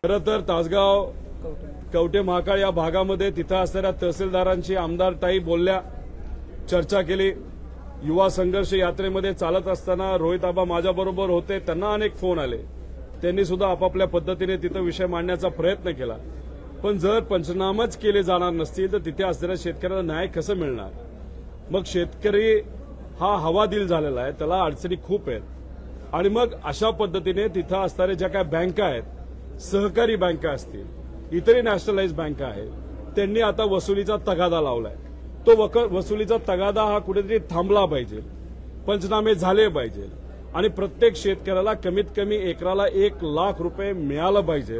खरं तर तासगाव कवठे महाकाळ या भागामध्ये तिथं असणाऱ्या तहसीलदारांची आमदार ताई बोलल्या, चर्चा केली. युवा संघर्ष यात्रेमध्ये चालत असताना रोहित आबा माझ्याबरोबर होते, त्यांना अनेक फोन आले. त्यांनी सुद्धा आपापल्या पद्धतीने तिथं विषय मांडण्याचा प्रयत्न केला. पण जर पंचनामाच केले जाणार नसतील तर तिथे असणाऱ्या शेतकऱ्यांना न्याय कसं मिळणार? मग शेतकरी हा हवादिल झालेला आहे, त्याला अडचणी खूप आहेत. आणि मग अशा पद्धतीने तिथं असणाऱ्या ज्या काही बँका आहेत, सहकारी बँका असतील, इतरही नॅशनलाइज बँका आहेत, त्यांनी आता वसुलीचा तगादा लावलाय. तो वसुलीचा तगादा हा कुठेतरी थांबला पाहिजे, पंचनामे झाले पाहिजे आणि प्रत्येक शेतकऱ्याला कमीत कमी एकराला 1 लाख रुपये मिळालं पाहिजे,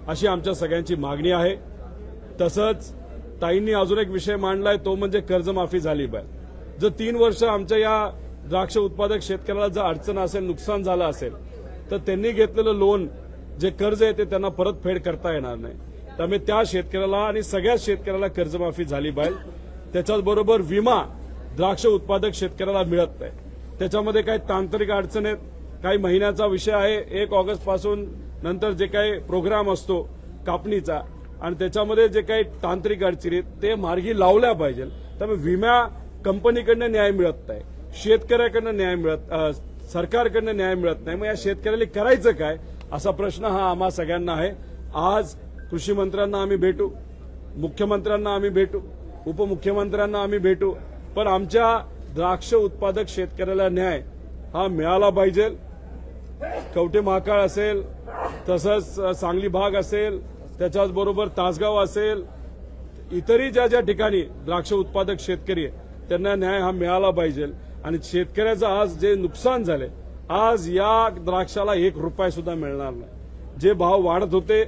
अशी आमच्या सगळ्यांची मागणी आहे. तसंच ताईंनी अजून एक विषय मांडलाय, तो म्हणजे कर्जमाफी झाली पाहिजे. जर 3 वर्ष आमच्या या द्राक्ष उत्पादक शेतकऱ्याला जर अडचण असेल, नुकसान झालं असेल, तर त्यांनी घेतलेलं लोन जे कर्ज आहे ते त्यांना परतफेड करता येणार नाही. त्यामुळे त्या शेतकऱ्याला आणि सगळ्याच शेतकऱ्याला कर्जमाफी झाली पाहिजे. त्याच्याचबरोबर विमा द्राक्ष उत्पादक शेतकऱ्याला मिळत नाही. त्याच्यामध्ये काही तांत्रिक अडचण आहेत, काही महिन्याचा विषय आहे. 1 ऑगस्ट पासून नंतर जे काही प्रोग्राम असतो कापणीचा आणि त्याच्यामध्ये जे काही तांत्रिक अडचणी आहेत ते मार्गी लावल्या पाहिजे. त्यामुळे विमा कंपनीकडनं न्याय मिळत नाही, शेतकऱ्याकडनं न्याय सरकारकडनं न्याय मिळत नाही. मग या शेतकऱ्याला करायचं काय, असा प्रश्न हा आम्हा सगळ्यांना आहे. आज कृषी मंत्र्यांना आम्ही भेटू, मुख्यमंत्र्यांना आम्ही भेटू, उपमुख्यमंत्र्यांना आम्ही भेटू, पण आमच्या द्राक्ष उत्पादक शेतकऱ्याला न्याय हा मिळाला पाहिजे. कवठे महाकाळ असेल, तसंच सांगली भाग असेल, त्याच्याचबरोबर तासगाव असेल, इतरही ज्या ज्या ठिकाणी द्राक्ष उत्पादक शेतकरी आहे त्यांना न्याय हा मिळाला पाहिजे. आणि शेतकऱ्याचं आज जे नुकसान झाले, आज या द्राक्षाला 1 रुपया सुद्धा मिळणार नाही. जे भाव वाढत होते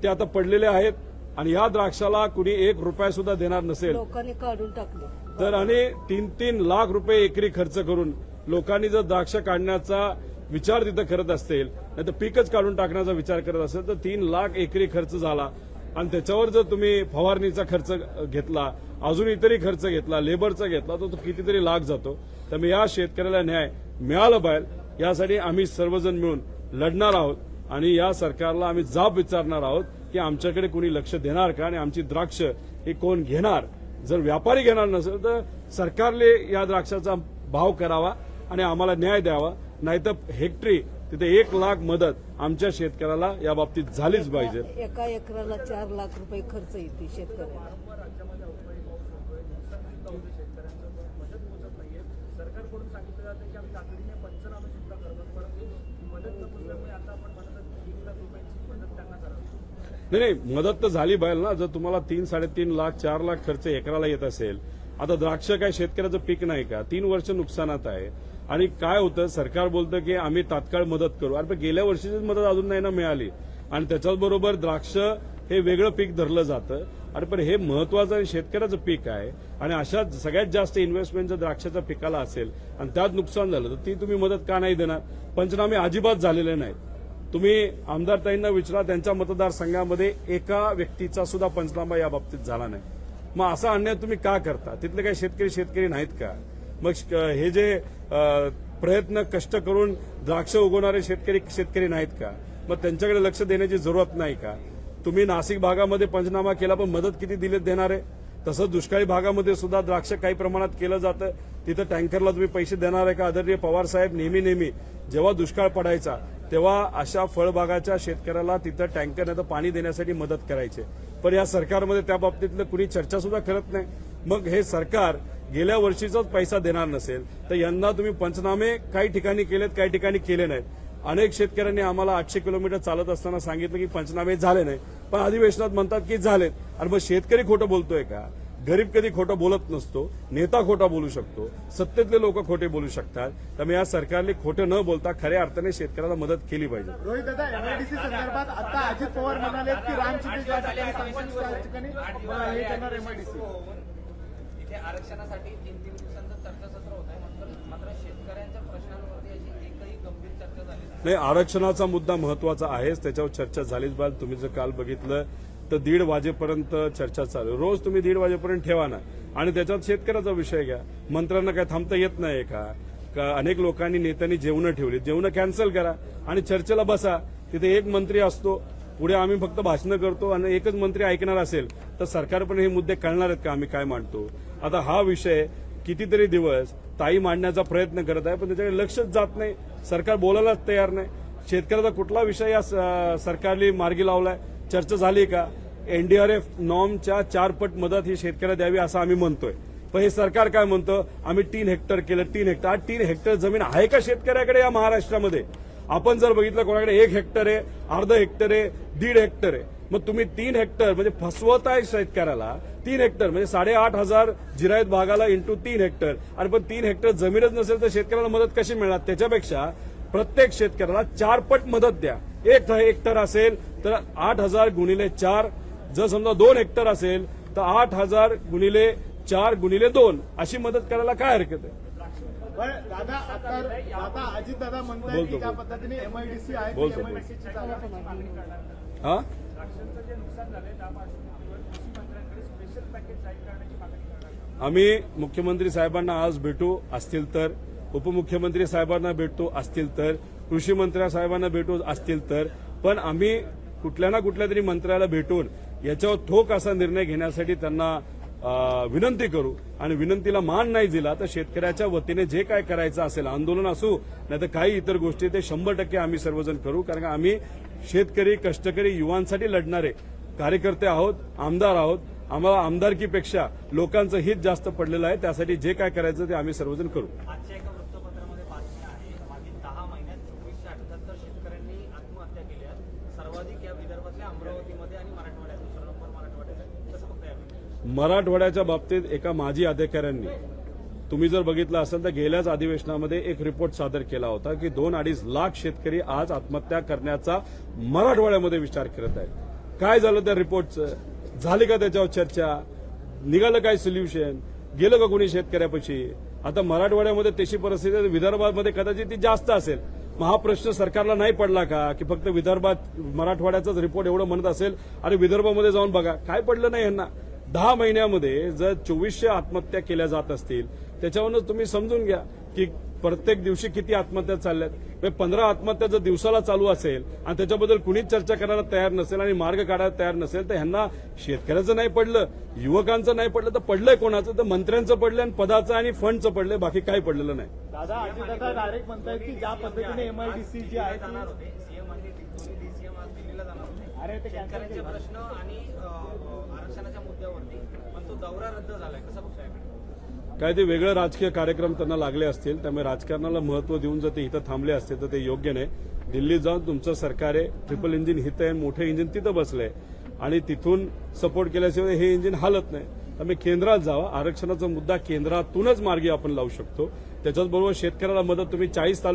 ते आता पडलेले आहेत आणि या द्राक्षाला कुणी 1 रुपया सुद्धा देणार नसेल, लोकांनी काढून टाकले तर आणि 3-3 लाख रुपये एकरी खर्च करून लोकांनी जर द्राक्ष काढण्याचा विचार तिथं करत असतील, नाही तर पीकच काढून टाकण्याचा विचार करत असेल, तर 3 लाख एकरी खर्च झाला. आणि त्याच्यावर जर तुम्ही फवारणीचा खर्च घेतला, अजून इतरही खर्च घेतला, लेबरचा घेतला, तर तो कितीतरी लाख जातो. त्यामुळे या शेतकऱ्याला न्याय मिळाला पाहिजे, यासाठी आम्ही सर्वजण मिळून लढणार आहोत. आणि या सरकारला आम्ही जाब विचारणार आहोत की आमच्याकडे कोणी लक्ष देणार का आणि आमची द्राक्ष ही कोण घेणार. जर व्यापारी घेणार नसेल तर सरकारने या द्राक्षाचा भाव करावा आणि आम्हाला न्याय द्यावा. नाहीतर हेक्टरी तिथे 1 लाख मदत आमच्या शेतकऱ्याला या बाबतीत झालीच पाहिजे. एका एकराला 4 लाख रुपये खर्च येते शेतकऱ्याला. सरकारकडून सांगितलं जातं की आम्ही तातडीने पंचनामे सुद्धा करतो, परंतु मदत न पुरल्यामुळे आता आपण म्हणत आहोत 1 लाख रुपयांची मदत त्यांना करावी. नाही, मदत तर झाली पाहिजे ना. जर तुम्हाला 3-3.5 लाख 4 लाख खर्च एकराला येत असेल, आता द्राक्ष काय शेतकऱ्याचं पीक नाही का, 3 वर्ष नुकसानात आहे. आणि काय होतं, सरकार बोलतं की आम्ही तात्काळ मदत करू. अरे पण गेल्या वर्षीचीच मदत अजून नाही ना मिळाली. आणि त्याच्याचबरोबर द्राक्ष हे वेगळं पीक धरलं जातं. आणि पण हे महत्वाचं शेतकऱ्याचं पीक आहे आणि अशा सगळ्यात जास्त इन्व्हेस्टमेंट जर द्राक्षाच्या पिकाला असेल आणि त्यात नुकसान झालं तर ती तुम्ही मदत का नाही देणार? पंचनामे अजिबात झालेले नाहीत. तुम्ही आमदार ताईंना विचारा, त्यांच्या मतदारसंघामध्ये एका व्यक्तीचा सुद्धा पंचनामा या बाबतीत झाला नाही. मग असा अन्याय तुम्ही का करता? तिथले काही शेतकरी नाहीत का? मग हे जे प्रयत्न कष्ट करून द्राक्ष उगवणारे शेतकरी नाहीत का? मग त्यांच्याकडे लक्ष देण्याची जरूरत नाही का? तुम्ही नाशिक भागामध्ये पंचनामा केला, पण मदत किती दिले देणार आहे? तसंच दुष्काळी भागामध्ये सुद्धा द्राक्ष काही प्रमाणात केलं जातं, तिथं टँकरला तुम्ही पैसे देणार आहे का? आदरणीय पवार साहेब नेहमी जेव्हा दुष्काळ पडायचा तेव्हा अशा फळबागाच्या शेतकऱ्याला तिथं टँकर नाही तर पाणी देण्यासाठी मदत करायचे. पण या सरकारमध्ये त्या बाबतीतलं कुणी चर्चा सुद्धा करत नाही. मग हे सरकार गेल्या वर्षीचाच पैसा देणार नसेल तर यंदा तुम्ही पंचनामे काही ठिकाणी केलेत, काही ठिकाणी केले नाहीत. अनेक शेतकऱ्यांनी आम्हाला 800 किलोमीटर चालत असताना सांगितलं की पंचनामे झाले नाही, पण अधिवेशनात म्हणतात की झालेत. आणि मग शेतकरी खोटं बोलतोय का? गरीब कधी खोटं बोलत नसतो, नेता खोटा बोलू शकतो, सत्तेतले लोक खोटे बोलू शकतात. त्यामुळे या सरकारने खोटं न बोलता खऱ्या अर्थाने शेतकऱ्याला मदत केली पाहिजे. रोहित दादा, एमआयडीसी संदर्भात आता अजित पवार म्हणाले की रामचिंद्र एमआयडीसी इथे आरक्षणासाठी 3 दिवसांचं चर्चासत्र होत आहे, मात्र शेतकऱ्यांच्या प्रश्नांवरती अशी एकही गंभीर चर्चा झाली नाही. आरक्षणाचा मुद्दा महत्वाचा आहेच, त्याच्यावर चर्चा झालीच पाहिजे. तुम्ही जर काल बघितलं तर 1:30 वाजेपर्यंत चर्चा चालू. रोज तुम्ही 1:30 वाजेपर्यंत ठेवा ना. आणि त्याच्यात शेतकऱ्याचा विषय घ्या. मंत्र्यांना काय थांबता येत नाही का? अनेक लोकांनी नेत्यांनी जेवणं ठेवली, जेवणं कॅन्सल करा आणि चर्चेला बसा. तिथे एक मंत्री असतो, पुढे आम्ही फक्त भाषणं करतो आणि एकच मंत्री ऐकणार असेल तर सरकार पण हे मुद्दे कळणार आहेत का आम्ही काय मांडतो. आता हा विषय कितीतरी दिवस ताई मांडण्याचा प्रयत्न करत आहे पण त्याच्याकडे लक्षच जात नाही. सरकार बोलायलाच तयार नाही. शेतकऱ्याचा कुठला विषय या सरकारने मार्गी लावलाय? चर्चा झाली का? एनडीआरएफ नॉर्मच्या 4 पट मदत ही शेतकऱ्याला द्यावी असं आम्ही म्हणतोय. पण हे सरकार काय म्हणतं? आम्ही 3 हेक्टर केलं. 3 हेक्टर. आज 3 हेक्टर जमीन आहे का शेतकऱ्याकडे या महाराष्ट्रामध्ये? आपण जर बघितलं कोणाकडे 1 हेक्टर आहे, अर्धा हेक्टर आहे, 1.5 हेक्टर आहे. मग तुम्ही 3 हेक्टर म्हणजे फसवताय शेतकऱ्याला. 3 हेक्टर म्हणजे 8,500 जिरायत भागाला इंटू 3 हेक्टर. आणि पण 3 हेक्टर जमीनच नसेल तर शेतकऱ्याला मदत कशी मिळणार? त्याच्यापेक्षा प्रत्येक शेतकऱ्याला 4 पट मदत द्या. 1 हेक्टर असेल तर 8,000 गुणिले 4. जर समजा 2 हेक्टर असेल तर 8,000 गुणिले 4 गुणिले 2 अशी मदत करायला काय हरकत आहे? दादा आता अजित दादा म्हणतात की ज्या पद्धतीने एमआयडीसी आहे एमआयडीसीची हा द्राक्षांचं जे नुकसान झालंय त्या पार्श्वभूमीवर कृषी मंत्र्यांकडे स्पेशल पॅकेज जाहीर करण्याची मागणी करणार. आम्ही मुख्यमंत्री साहेबांना आज भेटू असतील तर, उपमुख्यमंत्री साहेबांना भेटतो असतील तर, कृषी मंत्री साहेबांना भेटू असतील तर, पण आम्ही कुठल्या ना कुठल्या तरी मंत्र्याला भेटून याच्यावर ठोक असा निर्णय घेण्यासाठी त्यांना विनंती करू. आणि विनंतीला मान नाही दिला तर शेतकऱ्याच्या वतीने जे काय करायचं असेल, आंदोलन असू नाही तर काही इतर गोष्टी, ते 100% आम्ही सर्वजण करू. कारण आम्ही शेतकरी, कष्टकरी, युवांसाठी लढणारे कार्यकर्ते आहोत, आमदार आहोत. आम्हाला आमदारकीपेक्षा लोकांचं हित जास्त पडलेलं आहे. त्यासाठी जे काय करायचं ते आम्ही सर्वजण करू. आजच्या एका वृत्तपत्रामध्ये बातमी आहे, मागील 10 महिन्यात 2478 शेतकऱ्यांनी आत्महत्या केल्या आहेत. सर्वाधिक या विदर्भातल्या अमरावतीमध्ये आणि मराठवाड्यात, दुसरा नंबर मराठवाड्यात आहे. कसं बघताय आम्ही? मराठवाड्याच्या बाबतीत एका माजी अधिकाऱ्यांनी, तुम्ही जर बघितलं असेल तर गेल्याच अधिवेशनामध्ये एक रिपोर्ट सादर केला होता की 2-2.5 लाख शेतकरी आज आत्महत्या करण्याचा मराठवाड्यामध्ये विचार करत आहेत. काय झालं त्या रिपोर्टचं? झाली का त्याच्यावर चर्चा? निघालं काय सोल्युशन? गेलं का कोणी शेतकऱ्यापाशी? आता मराठवाड्यामध्ये तशी परिस्थिती आहे, विदर्भामध्ये कदाचित ती जास्त असेल. मग हा प्रश्न सरकारला नाही पडला का की फक्त विदर्भात मराठवाड्याचाच रिपोर्ट एवढं म्हणत असेल आणि विदर्भामध्ये जाऊन बघा? काय पडलं नाही यांना? 10 महिन्यामध्ये जर 2400 आत्महत्या केल्या जात असतील त्याच्यावरूनच तुम्ही समजून घ्या की प्रत्येक दिवशी किती आत्महत्या चालल्यात. 15 आत्महत्या जर दिवसाला चालू असेल आणि त्याच्याबद्दल कुणीच चर्चा करायला तयार नसेल आणि मार्ग काढायला तयार नसेल तर ह्यांना शेतकऱ्याचं नाही पडलं, युवकांचं नाही पडलं तर पडलंय कोणाचं? तर मंत्र्यांचं पडलं आणि पदाचं आणि फंडचं पडलंय, बाकी काही पडलेलं नाही. दादा अजित दादा डायरेक्ट म्हणतात की ज्या पद्धतीने एमआयडीसी जी आहे जाणार होते, सीएमआंनी डीसीएम आज दिल्लीला जाणार होते शेतकऱ्यांचे प्रश्न आणि आरक्षणाच्या मुद्द्यावरती, पण तो दौरा रद्द झालाय. कसं बघताय? काय ते वेगळं राजकीय कार्यक्रम त्यांना लागले असतील, त्यामुळे राजकारणाला महत्व देऊन जर ते इथं थांबले असतील तर ते योग्य नाही. दिल्लीत जाऊन तुमचं सरकार आहे, ट्रिपल इंजिन हिथं आहे, मोठं इंजिन तिथं बसलंय आणि तिथून सपोर्ट केल्याशिवाय हे इंजिन हालत नाही. त्यामुळे केंद्रात जावा. आरक्षणाचा मुद्दा केंद्रातूनच मार्गी आपण लावू शकतो. त्याच्याचबरोबर शेतकऱ्याला मदत. तुम्ही 40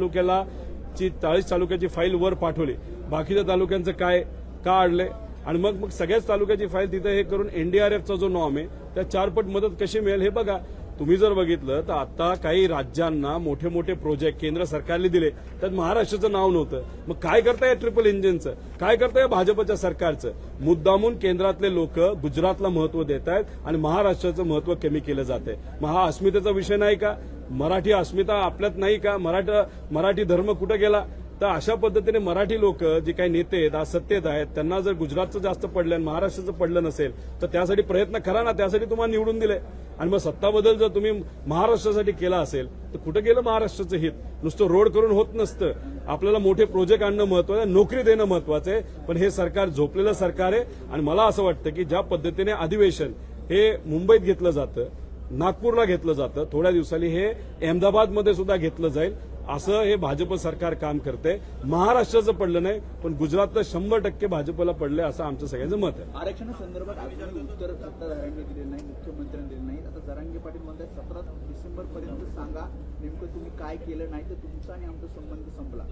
तालुक्याची फाईल वर पाठवली, बाकीच्या तालुक्यांचं काय का अडलंय? आणि मग सगळ्याच तालुक्याची फाईल तिथं हे करून एनडीआरएफचा जो नॉर्म आहे त्या 4 पट मदत कशी मिळेल हे बघा. तुम्ही जर बघितलं तर आता काही राज्यांना मोठे मोठे प्रोजेक्ट केंद्र सरकारने दिले त्यात महाराष्ट्राचं नाव नव्हतं. मग काय करताय ट्रिपल इंजिनचं? काय करताय भाजपच्या सरकारचं? मुद्दामून केंद्रातले लोक गुजरातला महत्व देत आहेत आणि महाराष्ट्राचं महत्व कमी केलं जात आहे. मग हा अस्मितेचा विषय नाही का? मराठी अस्मिता आपल्यात नाही का? मराठी धर्म कुठं गेला? तर अशा पद्धतीने मराठी लोक जे काही नेते आहेत, आज सत्तेत आहेत, त्यांना जर गुजरातचं जास्त पडलं आणि महाराष्ट्राचं पडलं नसेल तर त्यासाठी प्रयत्न करा ना. त्यासाठी तुम्हाला निवडून दिले. आणि मग सत्ता बदल जर तुम्ही महाराष्ट्रासाठी केला असेल तर कुठं गेलं महाराष्ट्राचं हित? नुसतं रोड करून होत नसतं. आपल्याला मोठे प्रोजेक्ट आणणं महत्वाचं आहे, नोकरी देणं महत्वाचं आहे. पण हे सरकार झोपलेलं सरकार आहे. आणि मला असं वाटतं की ज्या पद्धतीने अधिवेशन हे मुंबईत घेतलं जातं, नागपूरला घेतलं जातं, थोड्या दिवसांनी हे अहमदाबादमध्ये सुद्धा घेतलं जाईल. असं हे भाजप सरकार काम करते. महाराष्ट्राचं पडलं नाही पण गुजरातचं 100% भाजपला पडलंय असं आमचं सगळ्यांचं मत आहे. आरक्षणासंदर्भात अजूनही उत्तर सत्ताधाऱ्यांनी दिले नाही, मुख्यमंत्र्यांनी दिले नाही. आता जरांगे पाटील म्हणतात 17 डिसेंबरपर्यंत सांगा नेमकं तुम्ही काय केलं, नाही तर तुमचा आणि आमचा संबंध संपला.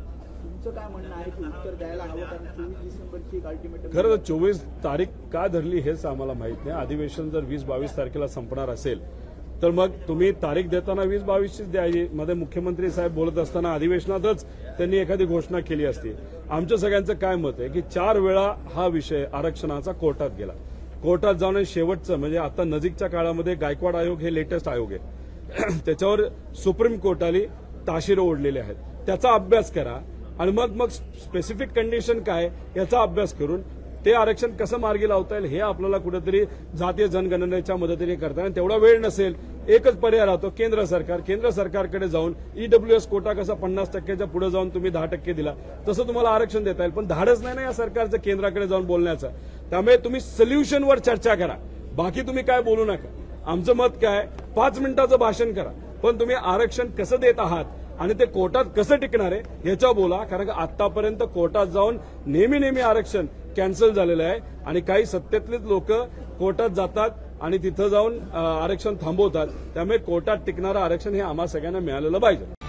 तुमचं काय म्हणणं आहे की उत्तर द्यायला हवं? कारण 24 डिसेंबरची एक अल्टिमेटम. खरं तर 24 तारीख का धरली हेच आम्हाला माहित नाही. अधिवेशन जर 20-22 तारखेला संपणार असेल तर मग तुम्ही तारीख देताना 20-22चीच द्यायची. मध्ये मुख्यमंत्री साहेब बोलत असताना अधिवेशनातच त्यांनी एखादी घोषणा केली असती. आमच्या सगळ्यांचं काय मत आहे की 4 वेळा हा विषय आरक्षणाचा कोर्टात गेला. कोर्टात जाऊन शेवटचं म्हणजे आता नजीकच्या काळामध्ये गायकवाड आयोग हे लेटेस्ट आयोग आहे, त्याच्यावर सुप्रीम कोर्टाने ताशिरं ओढलेले आहेत. त्याचा अभ्यास करा आणि मग स्पेसिफिक कंडिशन काय याचा अभ्यास करून ते आरक्षण कसं मार्गी लावता येईल हे आपल्याला कुठेतरी जातीय जनगणनेच्या मदतीने करता येईल. तेवढा वेळ नसेल, एकच पर्याय राहतो केंद्र सरकारकडे जाऊन ईडब्ल्यूएस कोटा कसा 50% पुढे जाऊन तुम्ही 10% दिला तसं तुम्हाला आरक्षण देता येईल. पण धाडच नाही ना या सरकारचं केंद्राकडे जाऊन बोलण्याचं. त्यामुळे तुम्ही सोल्युशनवर चर्चा करा, बाकी तुम्ही काय बोलू नका. आमचं मत काय, 5 मिनिटाचं भाषण करा, पण तुम्ही आरक्षण कसं देत आहात आणि ते कोर्टात कसं टिकणार आहे याच्यावर बोला. कारण आतापर्यंत कोर्टात जाऊन नेहमी आरक्षण कॅन्सल झालेलं आहे आणि काही सत्तेतलेच लोक कोर्टात जातात आणि तिथं जाऊन आरक्षण थांबवतात. त्यामुळे कोर्टात टिकणारं आरक्षण हे आम्हा सगळ्यांना मिळालेलं पाहिजे.